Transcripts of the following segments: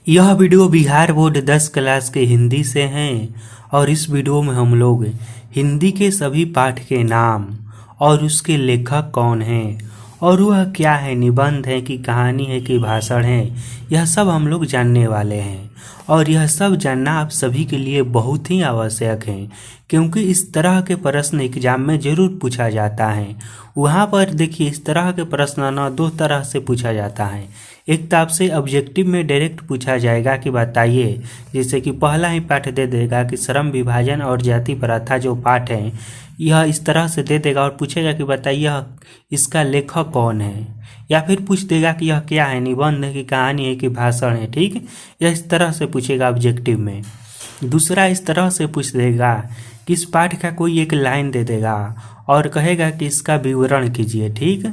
यह video Bihar board 10 class के हिंदी से हैं और इस वीडियो में हम लोग हिंदी के सभी पाठ के नाम और उसके लेखक कौन हैं और वह क्या है, निबंध है कि कहानी है कि भाषण है, यह सब हम लोग जानने वाले हैं। और यह सब जानना आप सभी के लिए बहुत ही आवश्यक है, क्योंकि इस तरह के प्रश्न एग्जाम में जरूर पूछा जाता है। वहाँ पर देखिए, इस तरह के प्रश्न ना दो तरह से पूछा जाता है। एक तो आपसे ऑब्जेक्टिव में डायरेक्ट पूछा जाएगा कि बताइए, जैसे कि पहला ही पाठ दे देगा कि श्रम विभाजन और जाति प्रथा जो पाठ है, यह इस तरह से दे देगा और पूछेगा कि बताइए इसका लेखक कौन है, या फिर पूछ देगा कि यह क्या है, निबंध है कि कहानी है कि भाषण है। ठीक, यह इस तरह से पूछेगा ऑब्जेक्टिव में। दूसरा इस तरह से पूछ देगा कि इस पाठ का कोई एक लाइन दे देगा और कहेगा कि इसका विवरण कीजिए। ठीक,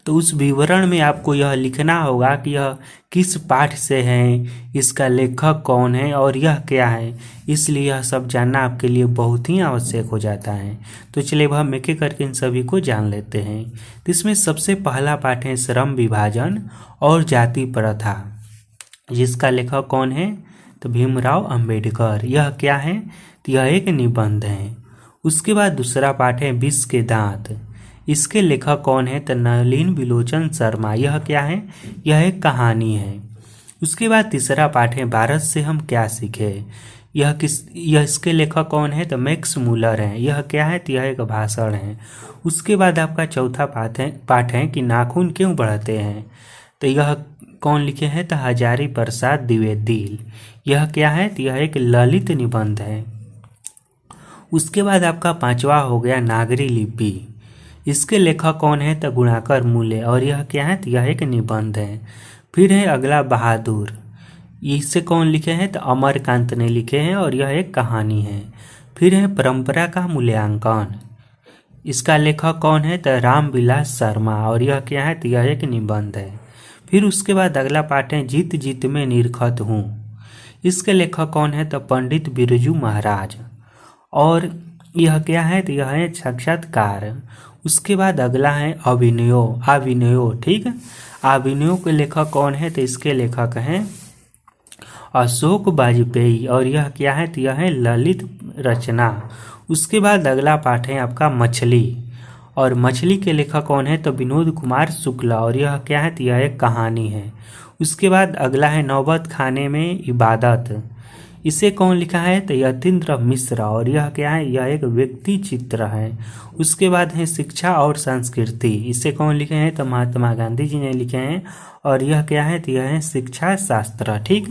तो उस विवरण में आपको यह लिखना होगा कि यह किस पाठ से है, इसका लेखक कौन है और यह क्या है। इसलिए यह सब जानना आपके लिए बहुत ही आवश्यक हो जाता है। तो चलिए अब हम एक एक करके इन सभी को जान लेते हैं। तो इसमें सबसे पहला पाठ है श्रम विभाजन और जाति प्रथा, जिसका लेखक कौन है, तो भीमराव अंबेडकर। यह क्या है, तो यह एक निबंध है। उसके बाद दूसरा पाठ है विष के दांत, इसके लेखक कौन है, तो नलिन विलोचन शर्मा। यह क्या है, यह एक कहानी है। उसके बाद तीसरा पाठ है भारत से हम क्या सीखे, यह इसके लेखक कौन है, तो मैक्स मूलर हैं। यह क्या है, तो यह एक भाषण है। उसके बाद आपका चौथा पाठ है कि नाखून क्यों बढ़ते हैं, तो यह कौन लिखे हैं, तो हजारी प्रसाद द्विवेदी। यह क्या है, तो यह एक ललित निबंध है। उसके बाद आपका पांचवा हो गया नागरी लिपि, इसके लेखक कौन है, तो गुणाकर मूले। और यह क्या है, तो यह एक निबंध है। फिर है अगला बहादुर, इससे कौन लिखे हैं, तो अमरकांत ने लिखे हैं और यह एक कहानी है। फिर है परंपरा का मूल्यांकन, इसका लेखक कौन है, तो रामविलास शर्मा। और यह क्या है, तो यह एक निबंध है। फिर उसके बाद अगला पाठ है जीत जीत में निरखत हूँ, इसके लेखक कौन है, तो पंडित बिरजू महाराज। और यह क्या है, तो यह है साक्षात्कार। उसके बाद अगला है अभिनयो। ठीक, अभिनयो के लेखक कौन है, तो इसके लेखक हैं अशोक वाजपेयी। और यह क्या है, तो यह है ललित रचना। उसके बाद अगला पाठ है आपका मछली, और मछली के लेखक कौन है, तो विनोद कुमार शुक्ला। और यह क्या है, तो यह एक कहानी है। उसके बाद अगला है नौबत खाने में इबादत, इसे कौन लिखा है, तो यतीन्द्र मिश्र। और यह क्या है, यह एक व्यक्ति चित्र है। उसके बाद है शिक्षा और संस्कृति, इसे कौन लिखे हैं, तो महात्मा गांधी जी ने लिखे हैं। और यह क्या है, तो यह है शिक्षा शास्त्र। ठीक।